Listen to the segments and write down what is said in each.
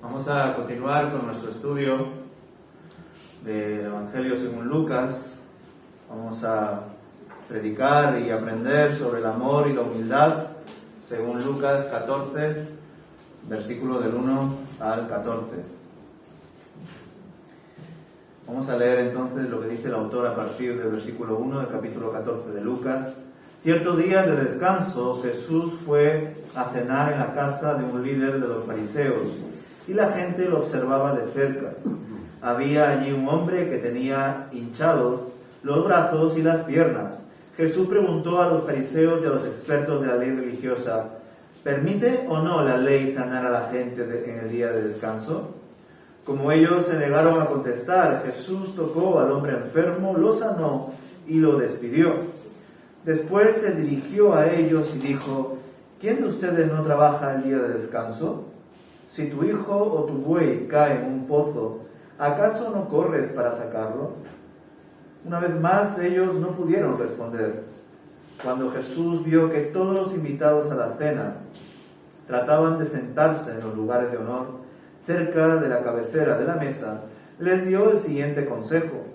Vamos a continuar con nuestro estudio del Evangelio según Lucas. Vamos a predicar y aprender sobre el amor y la humildad según Lucas 14, versículo del 1 al 14. Vamos a leer entonces lo que dice el autor a partir del versículo 1 del capítulo 14 de Lucas. Cierto día de descanso, Jesús fue a cenar en la casa de un líder de los fariseos, y la gente lo observaba de cerca. Había allí un hombre que tenía hinchados los brazos y las piernas. Jesús preguntó a los fariseos y a los expertos de la ley religiosa: ¿permite o no la ley sanar a la gente en el día de descanso? Como ellos se negaron a contestar, Jesús tocó al hombre enfermo, lo sanó y lo despidió. Después se dirigió a ellos y dijo: ¿quién de ustedes no trabaja el día de descanso? Si tu hijo o tu buey cae en un pozo, ¿acaso no corres para sacarlo? Una vez más ellos no pudieron responder. Cuando Jesús vio que todos los invitados a la cena trataban de sentarse en los lugares de honor, cerca de la cabecera de la mesa, les dio el siguiente consejo: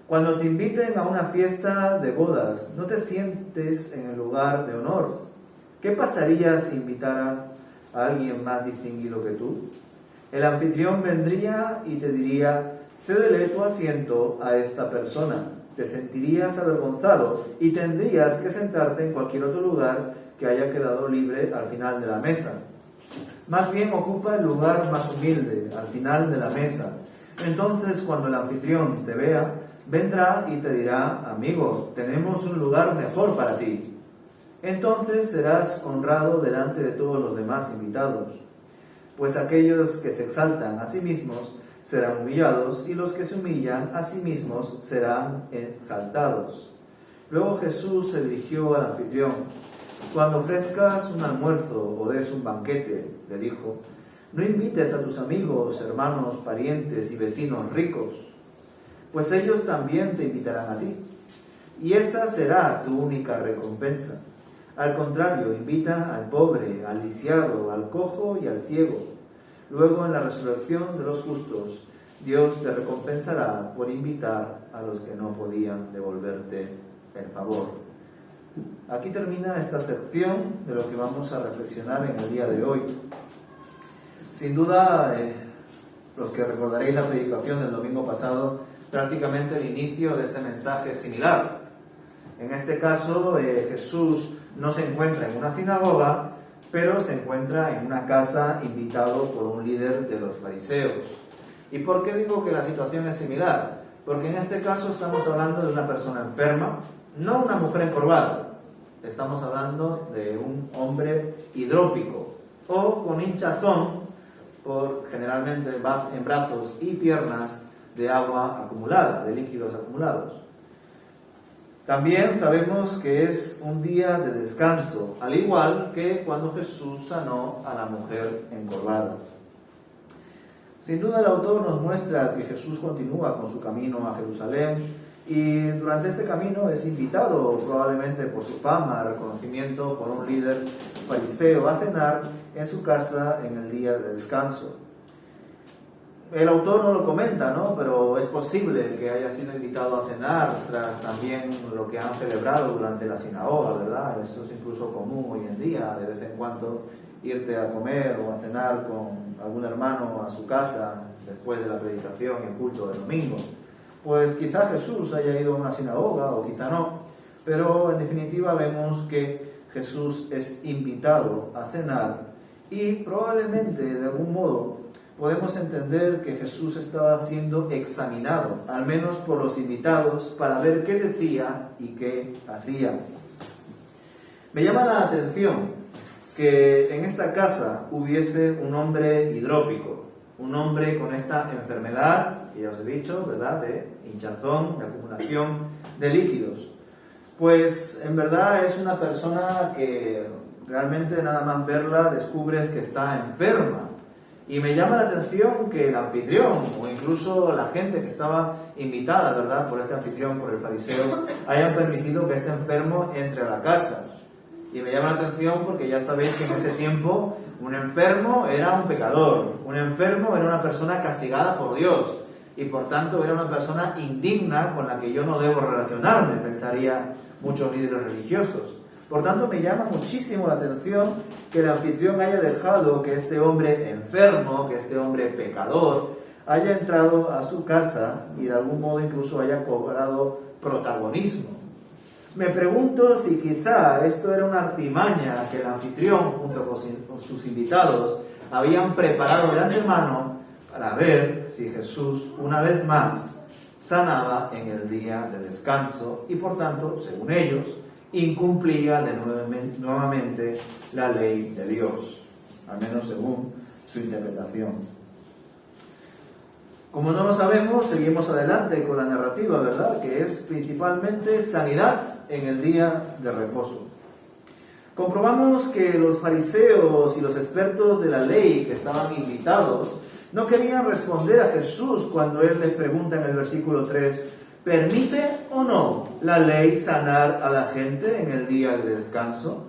cuando te inviten a una fiesta de bodas, no te sientes en el lugar de honor. ¿Qué pasaría si invitaran a alguien más distinguido que tú? El anfitrión vendría y te diría: cédele tu asiento a esta persona. Te sentirías avergonzado y tendrías que sentarte en cualquier otro lugar que haya quedado libre al final de la mesa. Más bien ocupa el lugar más humilde, al final de la mesa. Entonces, cuando el anfitrión te vea, vendrá y te dirá: amigo, tenemos un lugar mejor para ti. Entonces serás honrado delante de todos los demás invitados. Pues aquellos que se exaltan a sí mismos serán humillados, y los que se humillan a sí mismos serán exaltados. Luego Jesús se dirigió al anfitrión: cuando ofrezcas un almuerzo o des un banquete, le dijo, no invites a tus amigos, hermanos, parientes y vecinos ricos, pues ellos también te invitarán a ti, y esa será tu única recompensa. Al contrario, invita al pobre, al lisiado, al cojo y al ciego. Luego, en la resurrección de los justos, Dios te recompensará por invitar a los que no podían devolverte el favor. Aquí termina esta sección de lo que vamos a reflexionar en el día de hoy. Sin duda, los que recordaréis la predicación del domingo pasado, prácticamente el inicio de este mensaje es similar. En este caso, Jesús no se encuentra en una sinagoga, pero se encuentra en una casa invitado por un líder de los fariseos. ¿Y por qué digo que la situación es similar? Porque en este caso estamos hablando de una persona enferma, no una mujer encorvada. Estamos hablando de un hombre hidrópico o con hinchazón, generalmente en brazos y piernas, de agua acumulada, de líquidos acumulados. También sabemos que es un día de descanso, al igual que cuando Jesús sanó a la mujer encorvada. Sin duda el autor nos muestra que Jesús continúa con su camino a Jerusalén y durante este camino es invitado, probablemente por su fama, reconocimiento por un líder fariseo, a cenar en su casa en el día de descanso. El autor no lo comenta, ¿no? Pero es posible que haya sido invitado a cenar tras también lo que han celebrado durante la sinagoga, ¿verdad? Eso es incluso común hoy en día, de vez en cuando irte a comer o a cenar con algún hermano a su casa después de la predicación y el culto del domingo. Pues quizá Jesús haya ido a una sinagoga o quizá no, pero en definitiva vemos que Jesús es invitado a cenar y probablemente de algún modo podemos entender que Jesús estaba siendo examinado, al menos por los invitados, para ver qué decía y qué hacía. Me llama la atención que en esta casa hubiese un hombre hidrópico, un hombre con esta enfermedad, que ya os he dicho, ¿verdad?, de hinchazón, de acumulación de líquidos. Pues en verdad es una persona que realmente nada más verla descubres que está enferma. Y me llama la atención que el anfitrión, o incluso la gente que estaba invitada, ¿verdad?, por este anfitrión, por el fariseo, hayan permitido que este enfermo entre a la casa. Y me llama la atención porque ya sabéis que en ese tiempo un enfermo era un pecador, un enfermo era una persona castigada por Dios y por tanto era una persona indigna con la que yo no debo relacionarme, pensaría muchos líderes religiosos. Por tanto, me llama muchísimo la atención que el anfitrión haya dejado que este hombre enfermo, que este hombre pecador, haya entrado a su casa y de algún modo incluso haya cobrado protagonismo. Me pregunto si quizá esto era una artimaña que el anfitrión, junto con sus invitados, habían preparado de antemano para ver si Jesús, una vez más, sanaba en el día de descanso y, por tanto, según ellos, incumplía nuevamente la ley de Dios, al menos según su interpretación. Como no lo sabemos, seguimos adelante con la narrativa, ¿verdad? Que es principalmente sanidad en el día de reposo. Comprobamos que los fariseos y los expertos de la ley que estaban invitados no querían responder a Jesús cuando él les pregunta en el versículo 3, ¿permite o no la ley sanar a la gente en el día de descanso?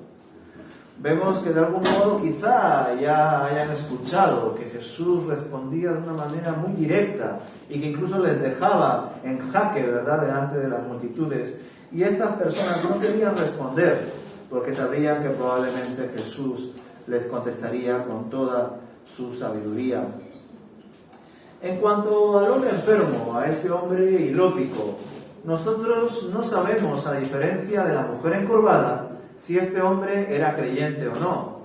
Vemos que de algún modo quizá ya hayan escuchado que Jesús respondía de una manera muy directa y que incluso les dejaba en jaque, ¿verdad?, delante de las multitudes. Y estas personas no querían responder porque sabían que probablemente Jesús les contestaría con toda su sabiduría. En cuanto al hombre enfermo, a este hombre hidrópico, nosotros no sabemos, a diferencia de la mujer encorvada, si este hombre era creyente o no.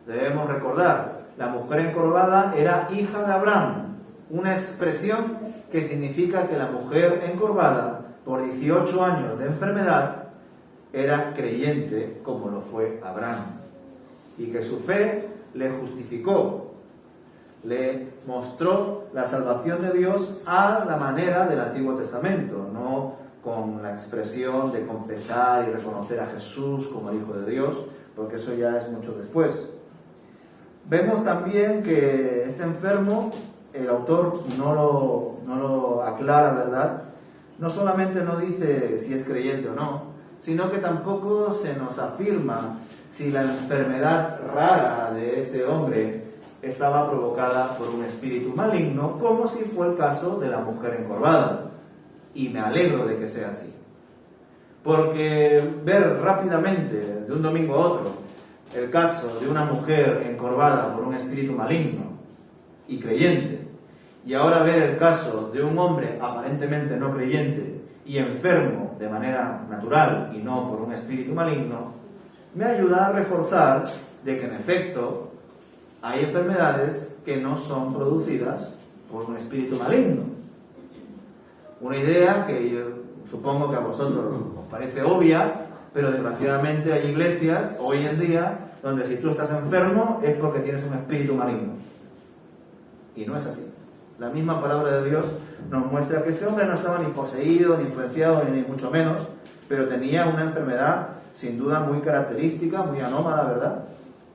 Debemos recordar, la mujer encorvada era hija de Abraham, una expresión que significa que la mujer encorvada, por 18 años de enfermedad, era creyente como lo fue Abraham, y que su fe le justificó, le mostró la salvación de Dios a la manera del Antiguo Testamento, no con la expresión de confesar y reconocer a Jesús como el Hijo de Dios, porque eso ya es mucho después. Vemos también que este enfermo, el autor no lo aclara, ¿verdad? No solamente no dice si es creyente o no, sino que tampoco se nos afirma si la enfermedad rara de este hombre estaba provocada por un espíritu maligno, como si fue el caso de la mujer encorvada. Y me alegro de que sea así. Porque ver rápidamente, de un domingo a otro, el caso de una mujer encorvada por un espíritu maligno y creyente, y ahora ver el caso de un hombre aparentemente no creyente y enfermo de manera natural y no por un espíritu maligno, me ayuda a reforzar de que en efecto hay enfermedades que no son producidas por un espíritu maligno. Una idea que yo supongo que a vosotros os parece obvia, pero desgraciadamente hay iglesias hoy en día donde si tú estás enfermo es porque tienes un espíritu maligno. Y no es así. La misma palabra de Dios nos muestra que este hombre no estaba ni poseído, ni influenciado, ni mucho menos, pero tenía una enfermedad sin duda muy característica, muy anómala, ¿verdad?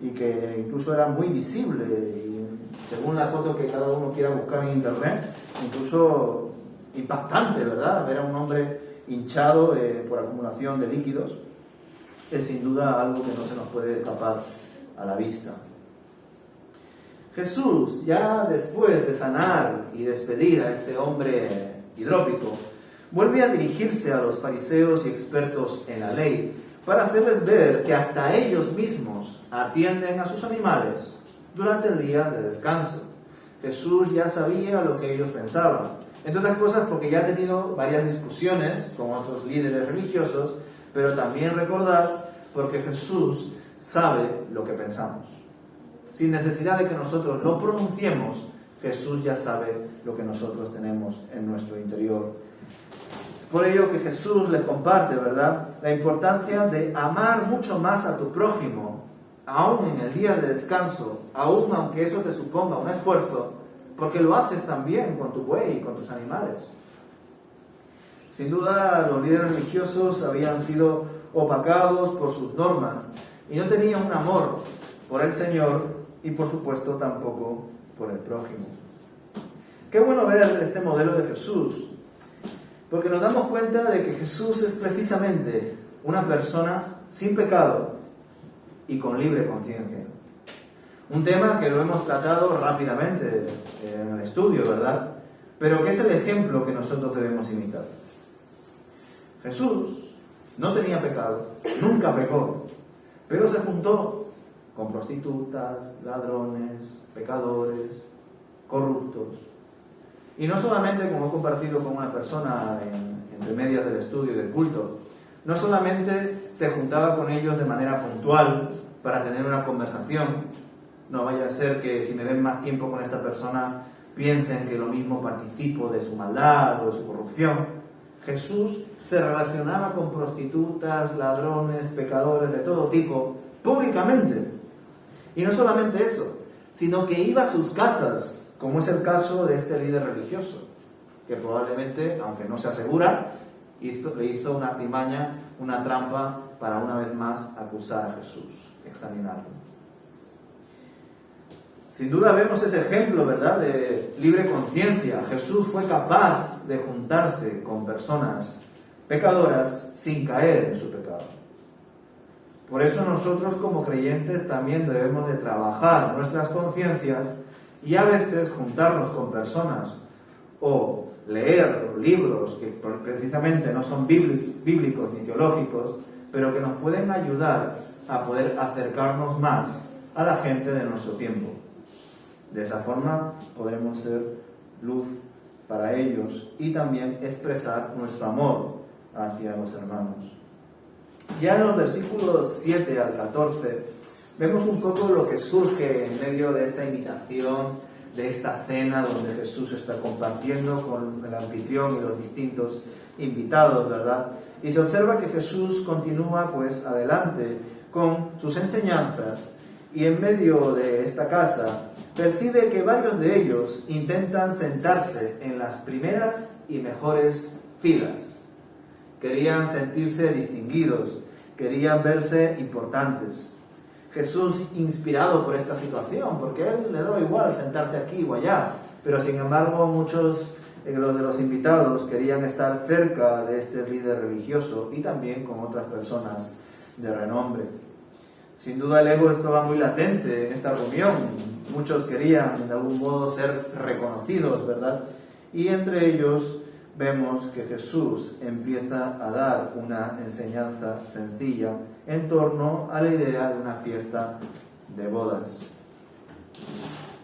Y que incluso era muy visible. Y según la foto que cada uno quiera buscar en internet, incluso impactante, ¿verdad? Ver a un hombre hinchado por acumulación de líquidos es sin duda algo que no se nos puede escapar a la vista. Jesús, ya después de sanar y despedir a este hombre hidrópico, vuelve a dirigirse a los fariseos y expertos en la ley para hacerles ver que hasta ellos mismos atienden a sus animales durante el día de descanso. Jesús ya sabía lo que ellos pensaban, entre otras cosas porque ya ha tenido varias discusiones con otros líderes religiosos, pero también recordar porque Jesús sabe lo que pensamos. Sin necesidad de que nosotros lo pronunciemos, Jesús ya sabe lo que nosotros tenemos en nuestro interior. Por ello que Jesús les comparte, ¿verdad?, la importancia de amar mucho más a tu prójimo, aún en el día de descanso, aún aunque eso te suponga un esfuerzo, porque lo haces también con tu buey y con tus animales. Sin duda, los líderes religiosos habían sido opacados por sus normas y no tenían un amor por el Señor y, por supuesto, tampoco por el prójimo. Qué bueno ver este modelo de Jesús, porque nos damos cuenta de que Jesús es precisamente una persona sin pecado, y con libre conciencia. Un tema que lo hemos tratado rápidamente en el estudio, ¿verdad? Pero que es el ejemplo que nosotros debemos imitar. Jesús no tenía pecado, nunca pecó, pero se juntó con prostitutas, ladrones, pecadores, corruptos. Y no solamente, como he compartido con una persona entre medias del estudio y del culto, no solamente se juntaba con ellos de manera puntual para tener una conversación, no vaya a ser que si me ven más tiempo con esta persona piensen que lo mismo participo de su maldad o de su corrupción. Jesús se relacionaba con prostitutas, ladrones, pecadores de todo tipo, públicamente. Y no solamente eso, sino que iba a sus casas, como es el caso de este líder religioso, que probablemente, aunque no se asegura, le hizo una artimaña, una trampa para una vez más acusar a Jesús, examinarlo. Sin duda vemos ese ejemplo, ¿verdad?, de libre conciencia. Jesús fue capaz de juntarse con personas pecadoras sin caer en su pecado. Por eso nosotros como creyentes también debemos de trabajar nuestras conciencias y a veces juntarnos con personas o leer libros que precisamente no son bíblicos ni teológicos, pero que nos pueden ayudar a poder acercarnos más a la gente de nuestro tiempo. De esa forma podremos ser luz para ellos y también expresar nuestro amor hacia los hermanos. Ya en los versículos 7 al 14 vemos un poco lo que surge en medio de esta invitación, de esta cena donde Jesús está compartiendo con el anfitrión y los distintos invitados, ¿verdad? Y se observa que Jesús continúa pues adelante con sus enseñanzas y en medio de esta casa percibe que varios de ellos intentan sentarse en las primeras y mejores filas. Querían sentirse distinguidos, querían verse importantes. Jesús, inspirado por esta situación, porque a él le daba igual sentarse aquí o allá, pero sin embargo muchos de los invitados querían estar cerca de este líder religioso y también con otras personas de renombre. Sin duda el ego estaba muy latente en esta reunión. Muchos querían de algún modo ser reconocidos, ¿verdad? Y entre ellos vemos que Jesús empieza a dar una enseñanza sencilla en torno a la idea de una fiesta de bodas.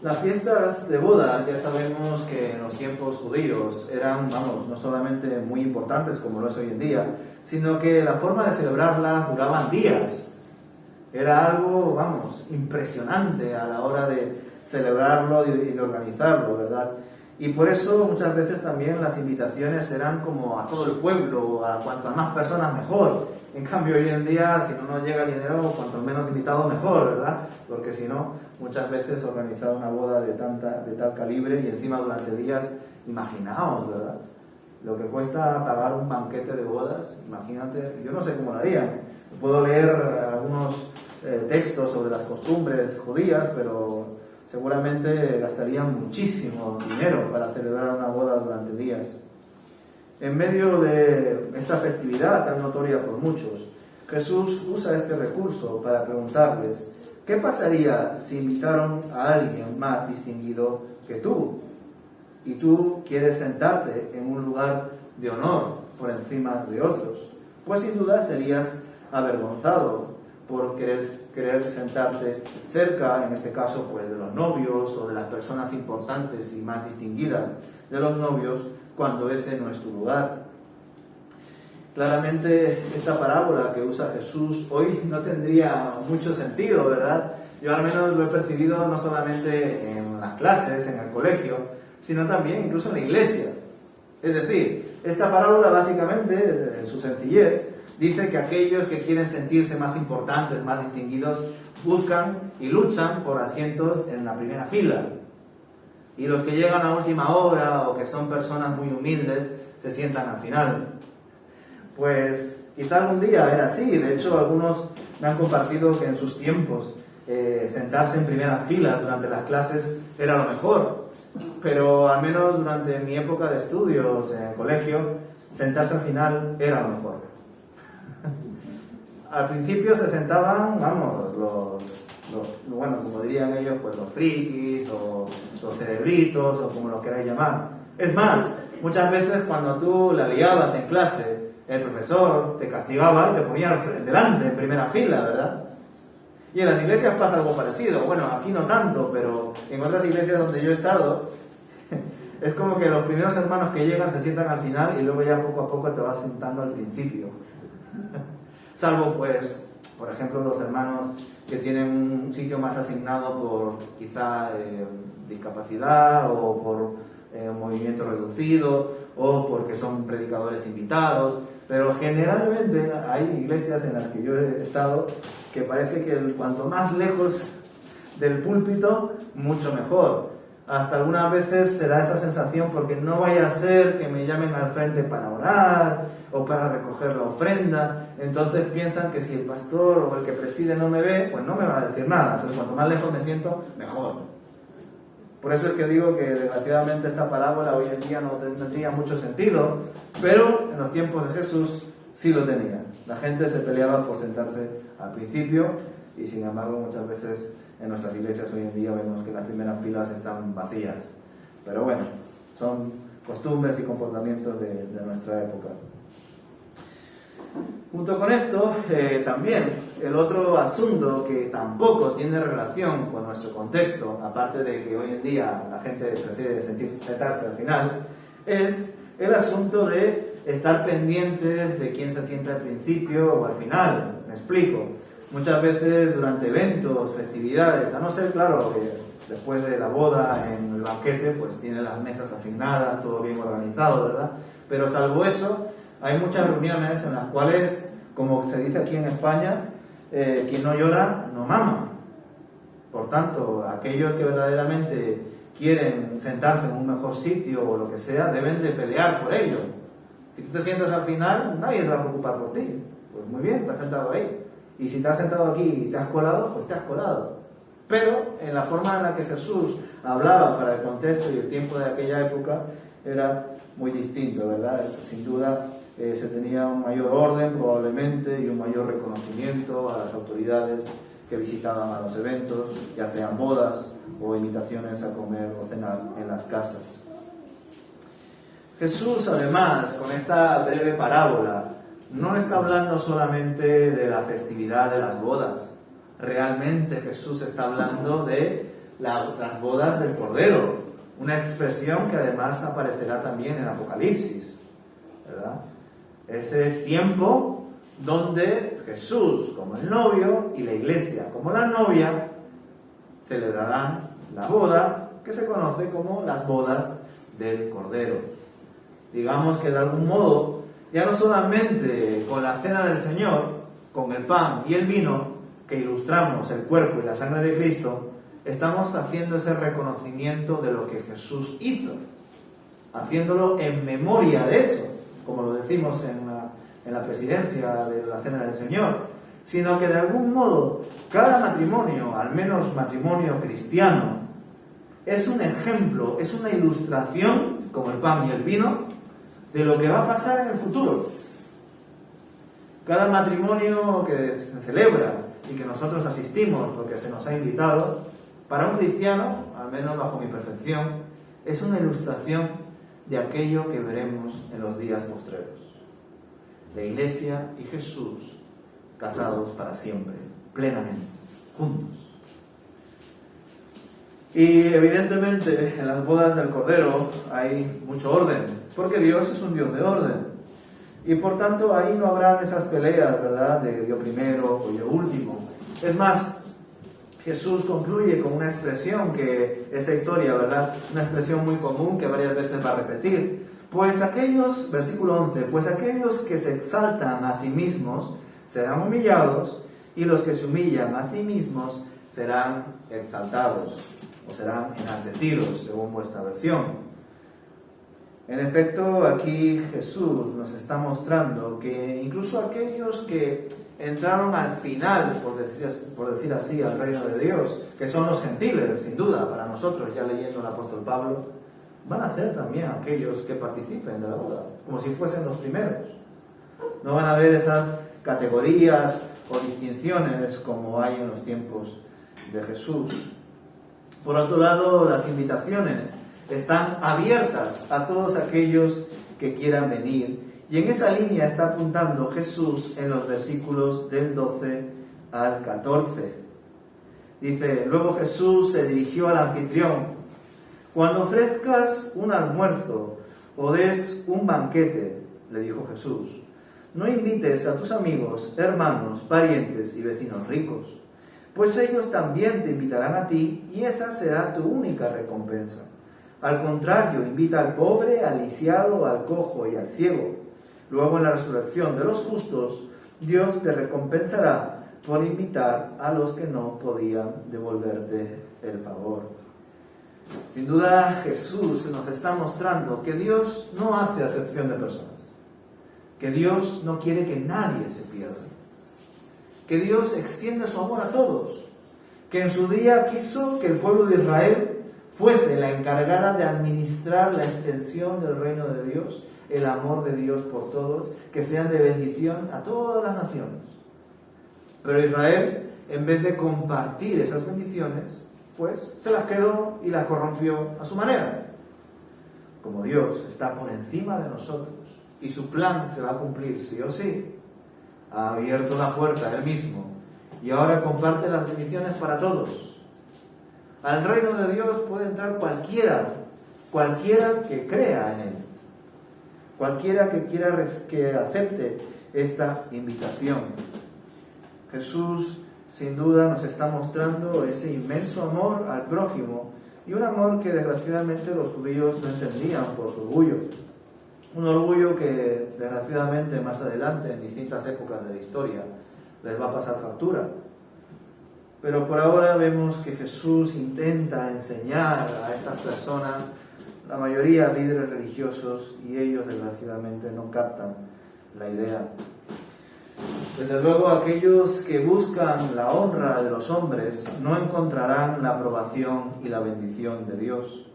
Las fiestas de bodas, ya sabemos que en los tiempos judíos eran, no solamente muy importantes como lo es hoy en día, sino que la forma de celebrarlas duraban días. Era algo, impresionante a la hora de celebrarlo y de organizarlo, ¿verdad? Y por eso muchas veces también las invitaciones eran como a todo el pueblo, a cuantas más personas mejor. En cambio hoy en día, si no nos llega dinero, cuantos menos invitados mejor, ¿verdad? Porque si no, muchas veces organizar una boda de tal calibre y encima durante días, imaginaos, ¿verdad? Lo que cuesta pagar un banquete de bodas, imagínate, yo no sé cómo lo harían. Puedo leer algunos textos sobre las costumbres judías, pero seguramente gastarían muchísimo dinero para celebrar una boda durante días. En medio de esta festividad tan notoria por muchos, Jesús usa este recurso para preguntarles: ¿qué pasaría si invitaron a alguien más distinguido que tú? Y tú quieres sentarte en un lugar de honor por encima de otros. Pues sin duda serías avergonzado por querer sentarte cerca, en este caso pues de los novios o de las personas importantes y más distinguidas de los novios, cuando ese no es tu lugar. Claramente esta parábola que usa Jesús hoy no tendría mucho sentido, ¿verdad? Yo al menos lo he percibido no solamente en las clases, en el colegio, sino también incluso en la iglesia. Es decir, esta parábola básicamente, en su sencillez, dice que aquellos que quieren sentirse más importantes, más distinguidos, buscan y luchan por asientos en la primera fila. Y los que llegan a última hora o que son personas muy humildes se sientan al final. Pues quizá algún día era así. De hecho, algunos me han compartido que en sus tiempos sentarse en primera fila durante las clases era lo mejor. Pero al menos durante mi época de estudios en el colegio, sentarse al final era lo mejor. al principio se sentaban, vamos, bueno, como dirían ellos, pues los frikis o los cerebritos o como lo queráis llamar. Es más, muchas veces cuando tú la liabas en clase, el profesor te castigaba y te ponía delante, en primera fila, ¿verdad? Y en las iglesias pasa algo parecido. Bueno, aquí no tanto, pero en otras iglesias donde yo he estado, es como que los primeros hermanos que llegan se sientan al final y luego ya poco a poco te vas sentando al principio. Salvo, pues, por ejemplo, los hermanos que tienen un sitio más asignado por quizá discapacidad o por movimiento reducido o porque son predicadores invitados, pero generalmente hay iglesias en las que yo he estado que parece que cuanto más lejos del púlpito, mucho mejor. Hasta algunas veces se da esa sensación porque no vaya a ser que me llamen al frente para orar o para recoger la ofrenda. Entonces piensan que si el pastor o el que preside no me ve, pues no me va a decir nada. Entonces cuanto más lejos me siento, mejor. Por eso es que digo que desgraciadamente esta parábola hoy en día no tendría mucho sentido, pero en los tiempos de Jesús sí lo tenía. La gente se peleaba por sentarse al principio y sin embargo muchas veces en nuestras iglesias hoy en día vemos que las primeras filas están vacías. Pero bueno, son costumbres y comportamientos de nuestra época. Junto con esto, también el otro asunto que tampoco tiene relación con nuestro contexto, aparte de que hoy en día la gente prefiere sentarse al final, es el asunto de estar pendientes de quién se sienta al principio o al final. Me explico. Muchas veces durante eventos, festividades, a no ser, claro, que después de la boda, en el banquete, pues tiene las mesas asignadas, todo bien organizado, ¿verdad? Pero salvo eso, hay muchas reuniones en las cuales, como se dice aquí en España, quien no llora, no mama. Por tanto, aquellos que verdaderamente quieren sentarse en un mejor sitio o lo que sea, deben de pelear por ello. Si tú te sientas al final, nadie se va a preocupar por ti. Pues muy bien, te has sentado ahí. Y si te has sentado aquí y te has colado, pues te has colado. Pero en la forma en la que Jesús hablaba para el contexto y el tiempo de aquella época era muy distinto, ¿verdad? Sin duda se tenía un mayor orden probablemente y un mayor reconocimiento a las autoridades que visitaban a los eventos, ya sean bodas o invitaciones a comer o cenar en las casas. Jesús, además, con esta breve parábola, no está hablando solamente de la festividad de las bodas. Realmente Jesús está hablando de las bodas del Cordero, una expresión que además aparecerá también en Apocalipsis, ¿verdad? Ese tiempo donde Jesús, como el novio, y la iglesia, como la novia, celebrarán la boda que se conoce como las bodas del Cordero. Digamos que de algún modo, ya no solamente con la cena del Señor, con el pan y el vino, que ilustramos el cuerpo y la sangre de Cristo, estamos haciendo ese reconocimiento de lo que Jesús hizo, haciéndolo en memoria de eso, como lo decimos en la presidencia de la cena del Señor, sino que de algún modo cada matrimonio, al menos matrimonio cristiano, es un ejemplo, es una ilustración, como el pan y el vino, de lo que va a pasar en el futuro. Cada matrimonio que se celebra y que nosotros asistimos porque se nos ha invitado, para un cristiano, al menos bajo mi percepción, es una ilustración de aquello que veremos en los días postreros. La Iglesia y Jesús casados para siempre, plenamente, juntos. Y evidentemente en las bodas del Cordero hay mucho orden, porque Dios es un Dios de orden. Y por tanto ahí no habrán esas peleas, ¿verdad?, de yo primero o yo último. Es más, Jesús concluye con una expresión que, esta historia, ¿verdad?, una expresión muy común que varias veces va a repetir. Pues aquellos, versículo 11, pues aquellos que se exaltan a sí mismos serán humillados, y los que se humillan a sí mismos serán exaltados, o serán enaltecidos, según vuestra versión. En efecto, aquí Jesús nos está mostrando que incluso aquellos que entraron al final, por decir así, al reino de Dios, que son los gentiles, sin duda, para nosotros, ya leyendo el apóstol Pablo, van a ser también aquellos que participen de la boda, como si fuesen los primeros. No van a haber esas categorías o distinciones como hay en los tiempos de Jesús. Por otro lado, las invitaciones están abiertas a todos aquellos que quieran venir. Y en esa línea está apuntando Jesús en los versículos del 12 al 14. Dice: luego Jesús se dirigió al anfitrión: cuando ofrezcas un almuerzo o des un banquete, le dijo Jesús, no invites a tus amigos, hermanos, parientes y vecinos ricos, pues ellos también te invitarán a ti y esa será tu única recompensa. Al contrario, invita al pobre, al lisiado, al cojo y al ciego. Luego, en la resurrección de los justos, Dios te recompensará por invitar a los que no podían devolverte el favor. Sin duda, Jesús nos está mostrando que Dios no hace acepción de personas, que Dios no quiere que nadie se pierda, que Dios extiende su amor a todos, que en su día quiso que el pueblo de Israel fuese la encargada de administrar la extensión del reino de Dios, el amor de Dios por todos, que sean de bendición a todas las naciones. Pero Israel, en vez de compartir esas bendiciones, pues se las quedó y las corrompió a su manera. Como Dios está por encima de nosotros y su plan se va a cumplir sí o sí, ha abierto la puerta Él mismo y ahora comparte las bendiciones para todos. Al reino de Dios puede entrar cualquiera que crea en Él, cualquiera que quiera que acepte esta invitación. Jesús, sin duda, nos está mostrando ese inmenso amor al prójimo y un amor que desgraciadamente los judíos no entendían por su orgullo. Un orgullo que desgraciadamente más adelante, en distintas épocas de la historia, les va a pasar factura. Pero por ahora vemos que Jesús intenta enseñar a estas personas, la mayoría líderes religiosos, y ellos desgraciadamente no captan la idea. Desde luego, aquellos que buscan la honra de los hombres no encontrarán la aprobación y la bendición de Dios.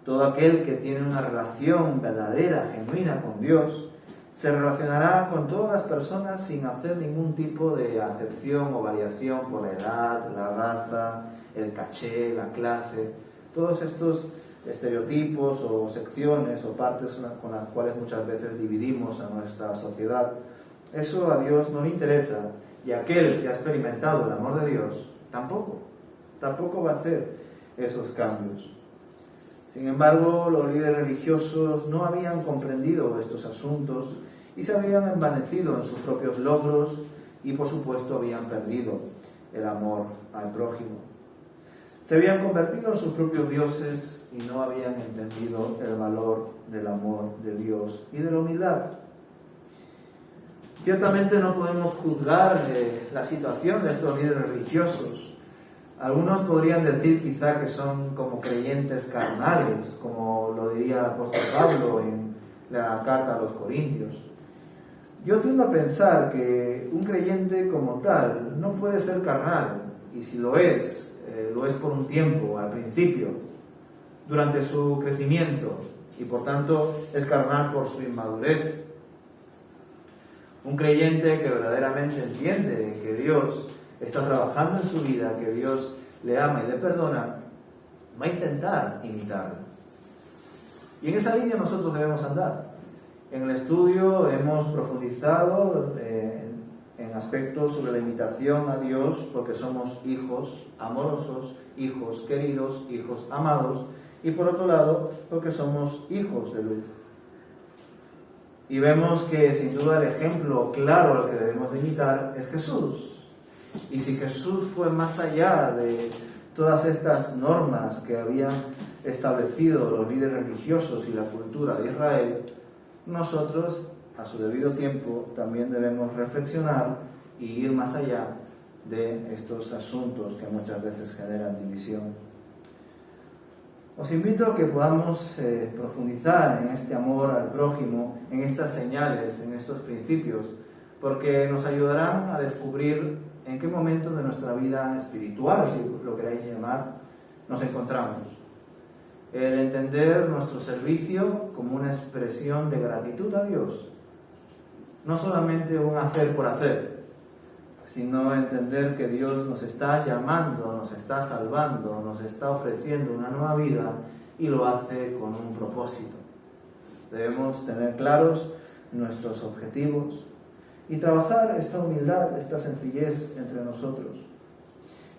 Todo aquel que tiene una relación verdadera, genuina con Dios, se relacionará con todas las personas sin hacer ningún tipo de acepción o variación por la edad, la raza, el caché, la clase, todos estos estereotipos o secciones o partes con las cuales muchas veces dividimos a nuestra sociedad. Eso a Dios no le interesa, y aquel que ha experimentado el amor de Dios tampoco va a hacer esos cambios. Sin embargo, los líderes religiosos no habían comprendido estos asuntos y se habían envanecido en sus propios logros y, por supuesto, habían perdido el amor al prójimo. Se habían convertido en sus propios dioses y no habían entendido el valor del amor de Dios y de la humildad. Ciertamente no podemos juzgar la situación de estos líderes religiosos. Algunos podrían decir quizá que son como creyentes carnales, como lo diría el apóstol Pablo en la carta a los Corintios. Yo tiendo a pensar que un creyente como tal no puede ser carnal, y si lo es por un tiempo, al principio, durante su crecimiento, y por tanto es carnal por su inmadurez. Un creyente que verdaderamente entiende que Dios está trabajando en su vida, que Dios le ama y le perdona, va a intentar imitarlo. Y en esa línea nosotros debemos andar. En el estudio hemos profundizado en aspectos sobre la imitación a Dios, porque somos hijos amorosos, hijos queridos, hijos amados, y por otro lado, porque somos hijos de luz. Y vemos que sin duda el ejemplo claro al que debemos de imitar es Jesús. Y si Jesús fue más allá de todas estas normas que habían establecido los líderes religiosos y la cultura de Israel, nosotros, a su debido tiempo, también debemos reflexionar y ir más allá de estos asuntos que muchas veces generan división. Os invito a que podamos profundizar en este amor al prójimo, en estas señales, en estos principios, porque nos ayudarán a descubrir en qué momento de nuestra vida espiritual, si lo queréis llamar, nos encontramos. El entender nuestro servicio como una expresión de gratitud a Dios, no solamente un hacer por hacer, sino entender que Dios nos está llamando, nos está salvando, nos está ofreciendo una nueva vida y lo hace con un propósito. Debemos tener claros nuestros objetivos y trabajar esta humildad, esta sencillez entre nosotros.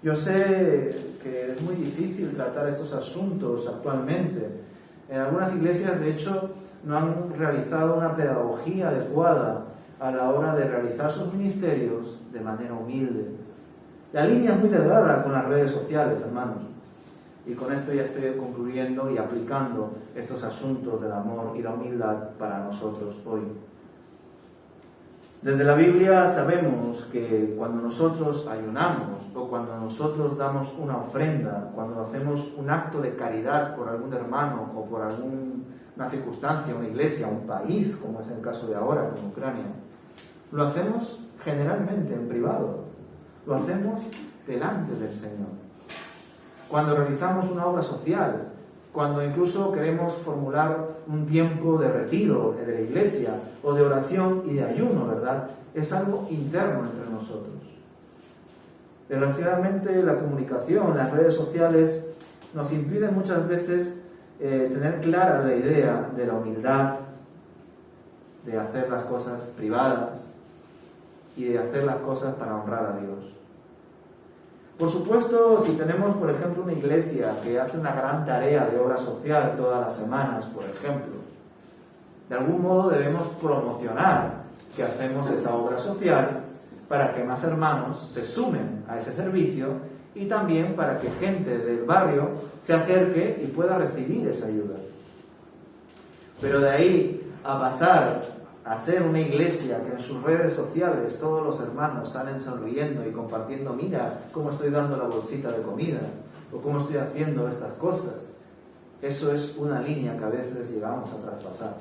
Yo sé que es muy difícil tratar estos asuntos actualmente. En algunas iglesias, de hecho, no han realizado una pedagogía adecuada a la hora de realizar sus ministerios de manera humilde. La línea es muy delgada con las redes sociales, hermanos. Y con esto ya estoy concluyendo y aplicando estos asuntos del amor y la humildad para nosotros hoy. Desde la Biblia sabemos que cuando nosotros ayunamos o cuando nosotros damos una ofrenda, cuando hacemos un acto de caridad por algún hermano o por alguna circunstancia, una iglesia, un país, como es el caso de ahora con Ucrania, lo hacemos generalmente en privado, lo hacemos delante del Señor. Cuando realizamos una obra social, cuando incluso queremos formular un tiempo de retiro de la iglesia o de oración y de ayuno, ¿verdad? Es algo interno entre nosotros. Desgraciadamente la comunicación, las redes sociales nos impiden muchas veces tener clara la idea de la humildad, de hacer las cosas privadas y de hacer las cosas para honrar a Dios. Por supuesto, si tenemos, por ejemplo, una iglesia que hace una gran tarea de obra social todas las semanas, por ejemplo, de algún modo debemos promocionar que hacemos esa obra social para que más hermanos se sumen a ese servicio y también para que gente del barrio se acerque y pueda recibir esa ayuda. Pero de ahí a pasar a ser una iglesia que en sus redes sociales todos los hermanos salen sonriendo y compartiendo, mira cómo estoy dando la bolsita de comida o cómo estoy haciendo estas cosas, eso es una línea que a veces llegamos a traspasar.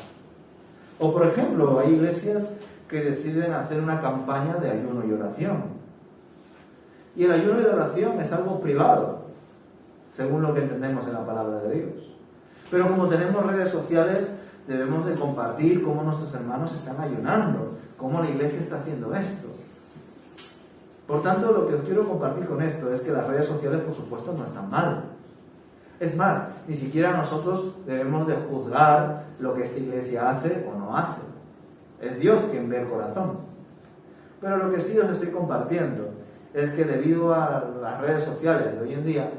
O por ejemplo, hay iglesias que deciden hacer una campaña de ayuno y oración. Y el ayuno y la oración es algo privado, según lo que entendemos en la palabra de Dios. Pero como tenemos redes sociales, debemos de compartir cómo nuestros hermanos están ayunando, cómo la iglesia está haciendo esto. Por tanto, lo que os quiero compartir con esto es que las redes sociales, por supuesto, no están mal. Es más, ni siquiera nosotros debemos de juzgar lo que esta iglesia hace o no hace. Es Dios quien ve el corazón. Pero lo que sí os estoy compartiendo es que debido a las redes sociales de hoy en día,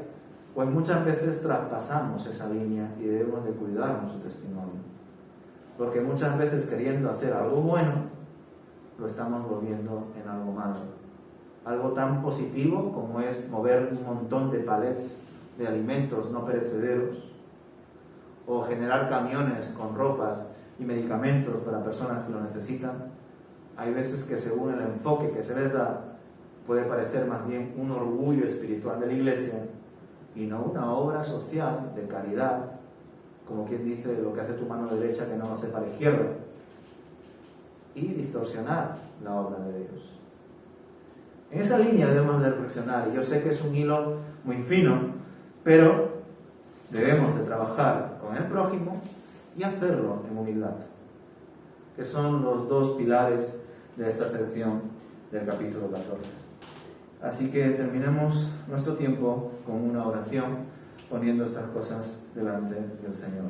pues muchas veces traspasamos esa línea y debemos de cuidar nuestro testimonio. Porque muchas veces queriendo hacer algo bueno, lo estamos volviendo en algo malo. Algo tan positivo como es mover un montón de palets de alimentos no perecederos o generar camiones con ropas y medicamentos para personas que lo necesitan. Hay veces que según el enfoque que se les da, puede parecer más bien un orgullo espiritual de la iglesia y no una obra social de caridad, como quien dice, lo que hace tu mano derecha que no lo sepa la izquierda, y distorsionar la obra de Dios. En esa línea debemos de reflexionar, y yo sé que es un hilo muy fino, pero debemos de trabajar con el prójimo y hacerlo en humildad, que son los dos pilares de esta sección del capítulo 14. Así que terminemos nuestro tiempo con una oración, poniendo estas cosas delante del Señor.